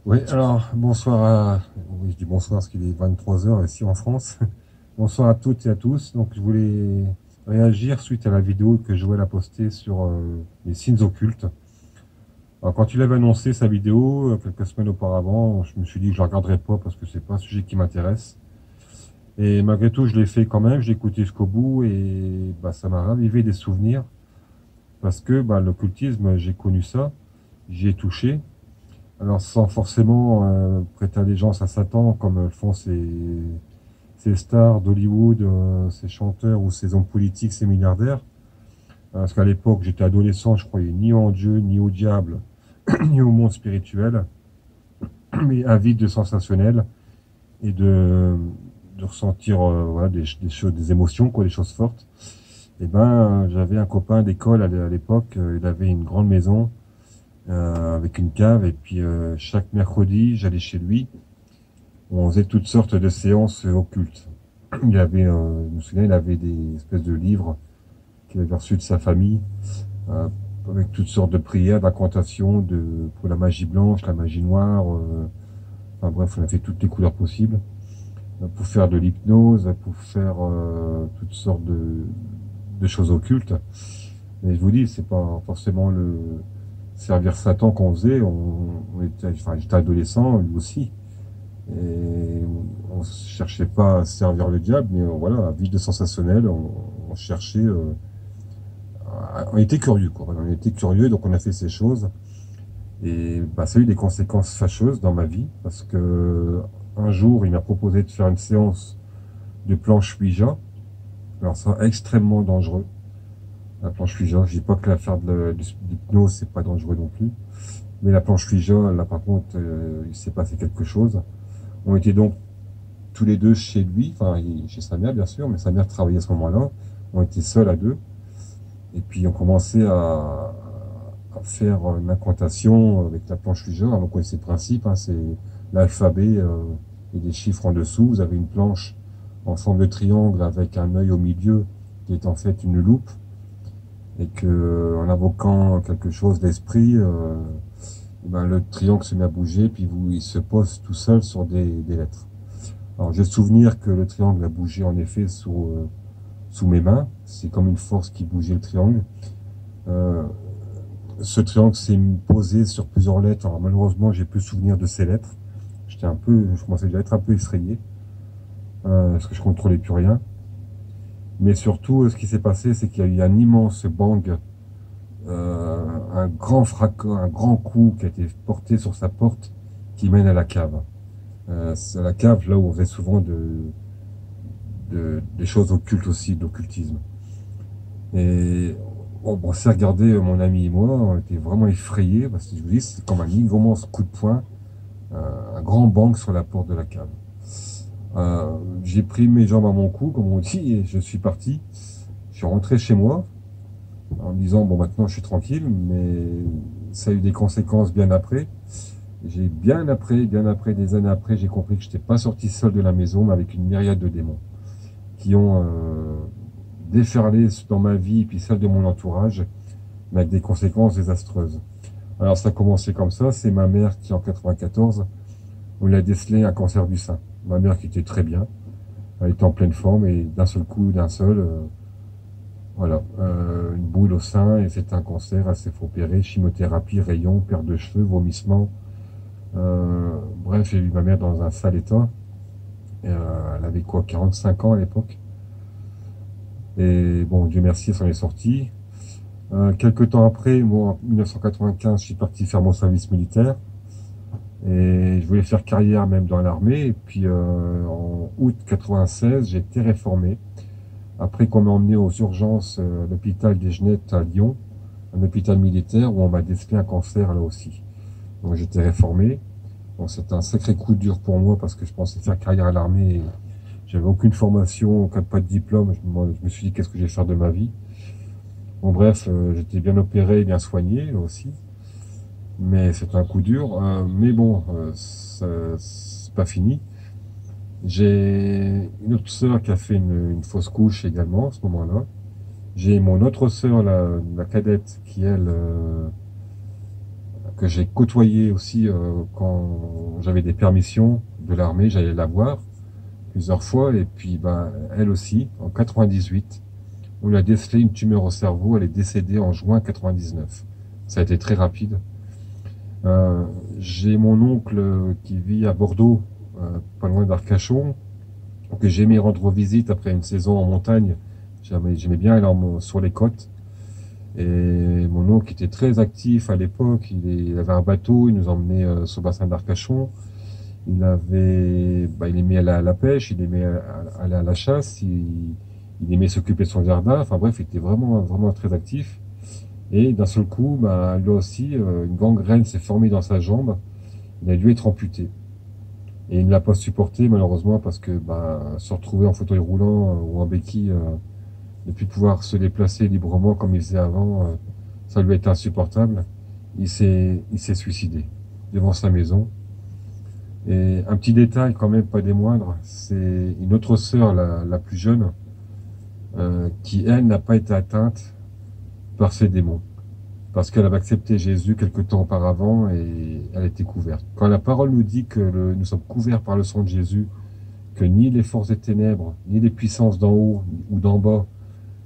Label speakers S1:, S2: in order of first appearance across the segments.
S1: Oui, alors bonsoir Oui, je dis bonsoir parce qu'il est 23 heures ici en France. Bonsoir à toutes et à tous. Donc je voulais réagir suite à la vidéo que Joël a postée sur les signes occultes. Alors quand il avait annoncé sa vidéo quelques semaines auparavant, je me suis dit que je ne la regarderais pas parce que c'est pas un sujet qui m'intéresse. Et malgré tout, je l'ai fait quand même, j'ai écouté jusqu'au bout et bah, ça m'a ravivé des souvenirs parce que bah, l'occultisme, j'ai connu ça, j'y ai touché. Alors sans forcément prêter allégeance à Satan comme le font ces stars d'Hollywood, ces chanteurs ou ces hommes politiques, ces milliardaires. Parce qu'à l'époque, j'étais adolescent, je croyais ni en Dieu, ni au diable, ni au monde spirituel, mais avide de sensationnel et de ressentir voilà, des choses, des émotions, quoi, des choses fortes. Et ben, j'avais un copain d'école à l'époque, il avait une grande maison avec une cave, et puis chaque mercredi, j'allais chez lui. On faisait toutes sortes de séances occultes. Je me souviens, il avait des espèces de livres qu'il avait reçus de sa famille, euh, avec toutes sortes de prières, d'incantations, pour la magie blanche, la magie noire, enfin bref, on a fait toutes les couleurs possibles, pour faire de l'hypnose, pour faire toutes sortes de choses occultes. Mais je vous dis, c'est pas forcément le servir Satan qu'on faisait. Enfin, j'étais adolescent, lui aussi. Et on ne cherchait pas à servir le diable, mais voilà, à vivre de sensationnel, on cherchait, on était curieux, quoi. Voilà, on était curieux, donc on a fait ces choses. Et bah, ça a eu des conséquences fâcheuses dans ma vie, parce que un jour, il m'a proposé de faire une séance de planche Ouija. Alors ça, extrêmement dangereux. La planche Ouija, je dis pas que l'affaire de l'hypnose, c'est pas dangereux non plus. Mais la planche Ouija, là par contre, il s'est passé quelque chose. On était donc tous les deux chez lui, enfin chez sa mère bien sûr, mais sa mère travaillait à ce moment-là. On était seuls à deux. Et puis on commençait à faire une incantation avec la planche Ouija. Alors, on connaissait le principe, hein, c'est l'alphabet et des chiffres en dessous. Vous avez une planche en forme de triangle avec un œil au milieu qui est en fait une loupe. Et que en invoquant quelque chose d'esprit, ben, le triangle se met à bouger, puis il se pose tout seul sur des lettres. Alors j'ai le souvenir que le triangle a bougé en effet sous mes mains. C'est comme une force qui bougeait le triangle. Euh, Ce triangle s'est posé sur plusieurs lettres. Alors malheureusement, j'ai plus souvenir de ces lettres. Je commençais déjà à être un peu effrayé parce que je contrôlais plus rien. Mais surtout, ce qui s'est passé, c'est qu'il y a eu un immense bang, un grand fracas, un grand coup qui a été porté sur sa porte qui mène à la cave. C'est la cave là où on faisait souvent des choses occultes aussi, d'occultisme. Et on s'est regardé, mon ami et moi, on était vraiment effrayés, parce que je vous dis, c'est comme un immense coup de poing, un grand bang sur la porte de la cave. J'ai pris mes jambes à mon cou, comme on dit, et je suis parti. Je suis rentré chez moi, en me disant, bon, maintenant je suis tranquille, mais ça a eu des conséquences bien après. Bien après, des années après, j'ai compris que je n'étais pas sorti seul de la maison, mais avec une myriade de démons qui ont déferlé dans ma vie et puis celle de mon entourage, mais avec des conséquences désastreuses. Alors ça a commencé comme ça, c'est ma mère qui en 94, on lui a décelé un cancer du sein. Ma mère qui était très bien, elle était en pleine forme et d'un seul coup, voilà, une boule au sein et c'est un cancer, elle s'est fait opérer, chimiothérapie, rayons, perte de cheveux, vomissements. Bref, j'ai vu ma mère dans un sale état. Elle avait quoi, 45 ans à l'époque. Et bon, Dieu merci, elle s'en est sortie. Quelques temps après, moi, en 1995, je suis parti faire mon service militaire. Et je voulais faire carrière même dans l'armée. Et puis en août 96, j'ai été réformé. Après qu'on m'a emmené aux urgences à l'hôpital des Genettes à Lyon, un hôpital militaire où on m'a décelé un cancer là aussi. Donc j'étais réformé. Bon, c'était un sacré coup dur pour moi parce que je pensais faire carrière à l'armée. Et j'avais aucune formation, pas de diplôme. Je me suis dit qu'est-ce que je vais faire de ma vie. Bon bref, j'étais bien opéré, bien soigné aussi. Mais c'est un coup dur. Mais bon, c'est pas fini. J'ai une autre sœur qui a fait une fausse couche également à ce moment-là. J'ai mon autre sœur, la cadette, qui elle que j'ai côtoyé aussi quand j'avais des permissions de l'armée, j'allais la voir plusieurs fois, et puis ben, elle aussi, en 98, on lui a décelé une tumeur au cerveau, elle est décédée en juin 99. Ça a été très rapide. Euh, j'ai mon oncle qui vit à Bordeaux, pas loin d'Arcachon, que j'ai aimé rendre visite après une saison en montagne. J'aimais bien aller sur les côtes. Et mon oncle était très actif à l'époque. Il avait un bateau, il nous emmenait sur le bassin d'Arcachon. Il aimait aller à la pêche, il aimait aller à la chasse, il aimait s'occuper de son jardin. Enfin bref, il était vraiment, vraiment très actif. Et d'un seul coup, bah, lui aussi, une gangrène s'est formée dans sa jambe. Il a dû être amputé. Et il ne l'a pas supporté malheureusement parce que bah, se retrouver en fauteuil roulant ou en béquille, ne plus pouvoir se déplacer librement comme il faisait avant, ça lui a été insupportable. Il s'est suicidé devant sa maison. Et un petit détail quand même, pas des moindres, c'est une autre sœur, la plus jeune, qui elle n'a pas été atteinte par ces démons. Parce qu'elle avait accepté Jésus quelque temps auparavant et elle était couverte. Quand la parole nous dit que nous sommes couverts par le sang de Jésus, que ni les forces des ténèbres, ni les puissances d'en haut ou d'en bas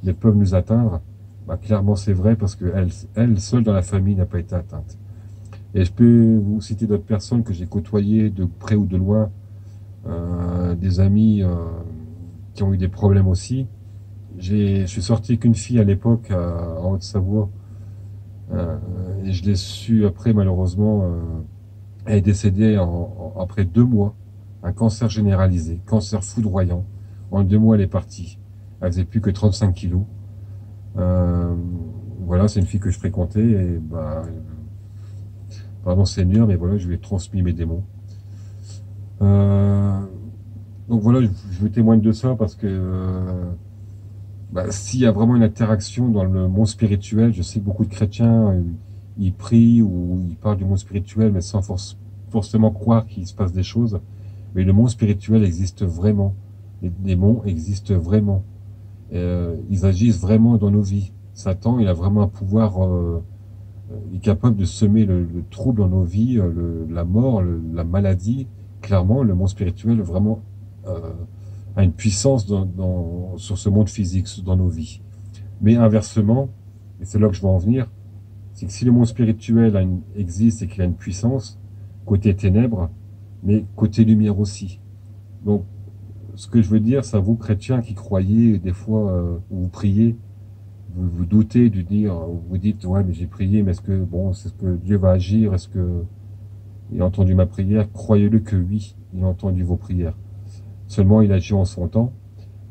S1: ne peuvent nous atteindre, bah, clairement c'est vrai parce qu'elle elle seule dans la famille n'a pas été atteinte. Et je peux vous citer d'autres personnes que j'ai côtoyées de près ou de loin, des amis qui ont eu des problèmes aussi. Je suis sorti qu'une fille à l'époque en Haute-Savoie, euh, et je l'ai su après malheureusement, elle est décédée après 2 mois, un cancer généralisé, cancer foudroyant. En 2 mois elle est partie. Elle faisait plus que 35 kilos. Euh, voilà, c'est une fille que je fréquentais et bah, pardon Seigneur, mais voilà, je lui ai transmis mes démons. Euh, donc voilà, je vous témoigne de ça parce que bah, s'il y a vraiment une interaction dans le monde spirituel, je sais que beaucoup de chrétiens, ils prient ou ils parlent du monde spirituel, mais sans forcément croire qu'il se passe des choses. Mais le monde spirituel existe vraiment. Les démons existent vraiment. Ils agissent vraiment dans nos vies. Satan, il a vraiment un pouvoir, il est capable de semer le trouble dans nos vies, la mort, la maladie. Clairement, le monde spirituel vraiment a une puissance sur ce monde physique, dans nos vies. Mais inversement, et c'est là que je veux en venir, c'est que si le monde spirituel existe et qu'il a une puissance, côté ténèbres, mais côté lumière aussi. Donc, ce que je veux dire, c'est à vous, chrétiens, qui croyez, des fois, où vous priez, vous vous doutez de dire, vous dites, ouais, mais j'ai prié, mais est-ce que, bon, c'est ce que Dieu va agir? Est-ce que il a entendu ma prière? Croyez-le que oui, il a entendu vos prières. Seulement, il agit en son temps.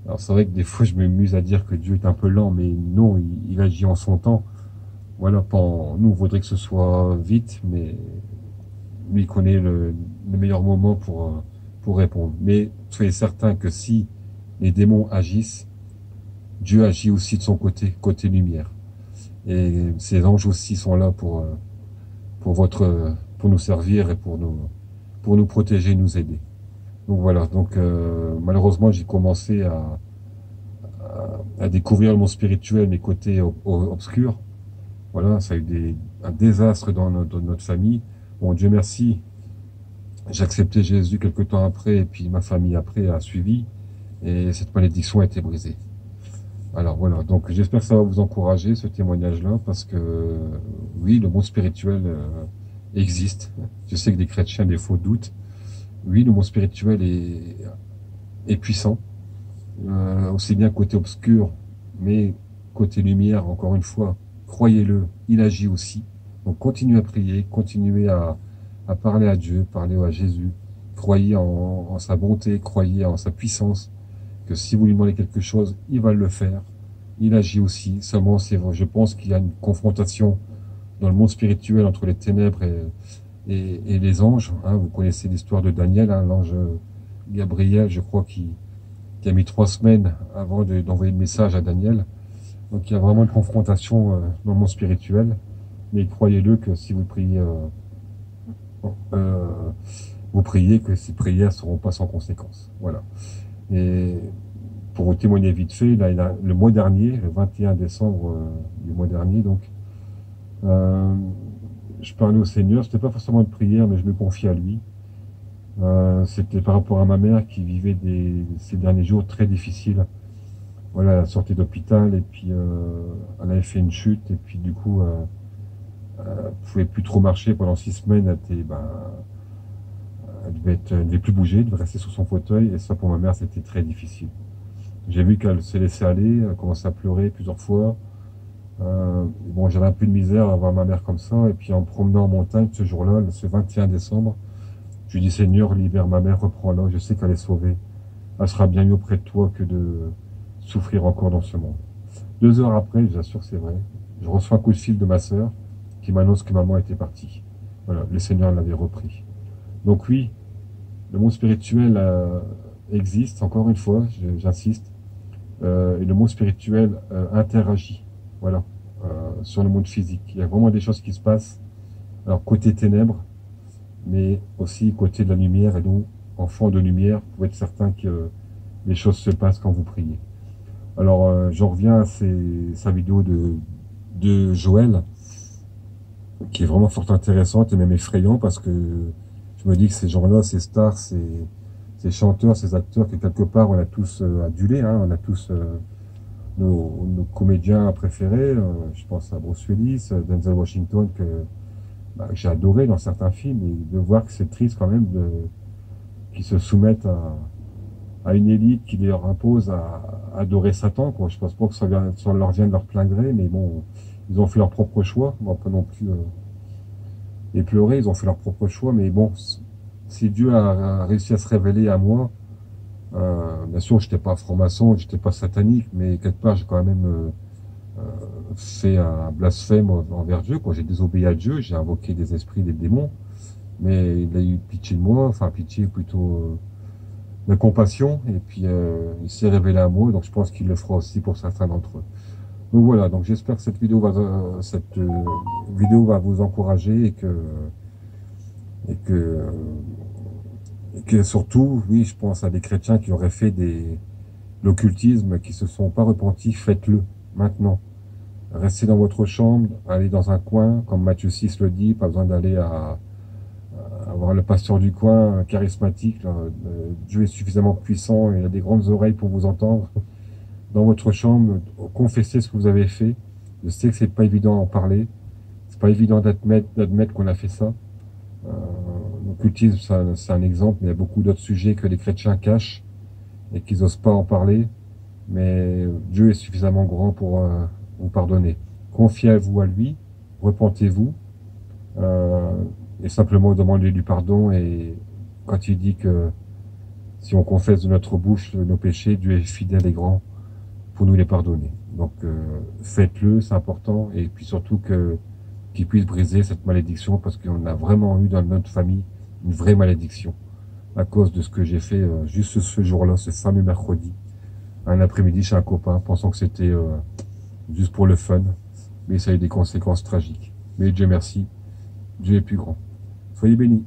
S1: Alors, c'est vrai que des fois, je m'amuse à dire que Dieu est un peu lent, mais non, il agit en son temps. Voilà, nous, on voudrait que ce soit vite, mais lui, il connaît le meilleur moment pour répondre. Mais soyez certain que si les démons agissent, Dieu agit aussi de son côté, côté lumière. Et ces anges aussi sont là pour nous servir et pour nous protéger, nous aider. Donc voilà. Donc malheureusement, j'ai commencé à découvrir le monde spirituel, mes côtés obscurs. Voilà, ça a eu un désastre dans notre famille. Bon, Dieu merci, j'ai accepté Jésus quelque temps après, et puis ma famille après a suivi, et cette malédiction a été brisée. Alors voilà, donc j'espère que ça va vous encourager, ce témoignage-là, parce que oui, le monde spirituel existe. Je sais que des chrétiens, des fois, doutent. Oui, le monde spirituel est puissant, aussi bien côté obscur, mais côté lumière, encore une fois, croyez-le, il agit aussi. Donc continuez à prier, continuez à parler à Dieu, parler à Jésus, croyez en sa bonté, croyez en sa puissance, que si vous lui demandez quelque chose, il va le faire. Il agit aussi. Seulement, je pense qu'il y a une confrontation dans le monde spirituel entre les ténèbres et les anges. Hein. Vous connaissez l'histoire de Daniel, hein, l'ange Gabriel, je crois, qui a mis 3 semaines avant d'envoyer le message à Daniel. Donc il y a vraiment une confrontation dans le monde spirituel. Mais croyez-le que si euh, vous priez, que ces prières ne seront pas sans conséquence. Voilà. Et pour vous témoigner vite fait, là, le mois dernier, le 21 décembre du mois dernier, donc, euh, je parlais au Seigneur, c'était pas forcément une prière, mais je me confiais à lui. C'était par rapport à ma mère qui vivait ces derniers jours très difficiles. Voilà, elle sortait d'hôpital et puis elle avait fait une chute et puis du coup, elle pouvait plus trop marcher pendant 6 semaines. Elle devait plus bouger, elle devait rester sur son fauteuil et ça pour ma mère c'était très difficile. J'ai vu qu'elle s'est laissée aller, elle commençait à pleurer plusieurs fois. Bon, j'avais un peu de misère à voir ma mère comme ça et puis en me promenant en montagne ce jour-là, ce 21 décembre, je lui dis Seigneur, libère ma mère, reprends-la, je sais qu'elle est sauvée. Elle sera bien mieux auprès de toi que de souffrir encore dans ce monde. 2 heures après, j'assure que c'est vrai, je reçois un coup de fil de ma sœur qui m'annonce que maman était partie. Voilà, le Seigneur l'avait repris. Donc oui, le monde spirituel existe, encore une fois, j'insiste, et le monde spirituel interagit, voilà, sur le monde physique. Il y a vraiment des choses qui se passent, alors côté ténèbres, mais aussi côté de la lumière, et donc, enfant de lumière, vous pouvez être certain que les choses se passent quand vous priez. Alors, j'en reviens à sa vidéo de Joël, qui est vraiment fort intéressante et même effrayant parce que je me dis que ces gens-là, ces stars, ces chanteurs, ces acteurs que quelque part on a tous adulés, hein, on a tous nos comédiens préférés. Je pense à Bruce Willis, Denzel Washington que j'ai adoré dans certains films et de voir que c'est triste quand même qu'ils se soumettent à une élite qui leur impose à adorer Satan, quoi. Je pense pas que ça leur vienne de leur plein gré, mais bon, ils ont fait leur propre choix. On va pas non plus et pleurer, ils ont fait leur propre choix, mais bon, si Dieu a réussi à se révéler à moi, bien sûr, j'étais pas franc-maçon, j'étais pas satanique, mais quelque part, j'ai quand même fait un blasphème envers Dieu, quand j'ai désobéi à Dieu, j'ai invoqué des esprits, des démons, mais il a eu pitié de moi, enfin pitié plutôt de compassion, et puis il s'est révélé à moi, donc je pense qu'il le fera aussi pour certains d'entre eux. Donc voilà, donc j'espère que cette vidéo va vous encourager et que et que surtout, oui, je pense à des chrétiens qui auraient fait l'occultisme, qui se sont pas repentis, faites-le maintenant. Restez dans votre chambre, allez dans un coin, comme Matthieu 6 le dit, pas besoin d'aller à voir le pasteur du coin charismatique. Là. Dieu est suffisamment puissant et il a des grandes oreilles pour vous entendre. Dans votre chambre, confessez ce que vous avez fait. Je sais que c'est pas évident d'en parler, c'est pas évident d'admettre qu'on a fait ça. Euh, L'occultisme, c'est un exemple, mais il y a beaucoup d'autres sujets que les chrétiens cachent et qu'ils n'osent pas en parler. Mais Dieu est suffisamment grand pour vous pardonner. Confiez-vous à lui, repentez-vous, euh, et simplement demandez du pardon. Et quand il dit que si on confesse de notre bouche nos péchés, Dieu est fidèle et grand pour nous les pardonner. Donc faites-le, c'est important. Et puis surtout qu'il puisse briser cette malédiction parce qu'on a vraiment eu dans notre famille une vraie malédiction à cause de ce que j'ai fait juste ce jour-là, ce fameux mercredi, un après-midi chez un copain, pensant que c'était juste pour le fun, mais ça a eu des conséquences tragiques. Mais Dieu merci, Dieu est plus grand. Soyez bénis.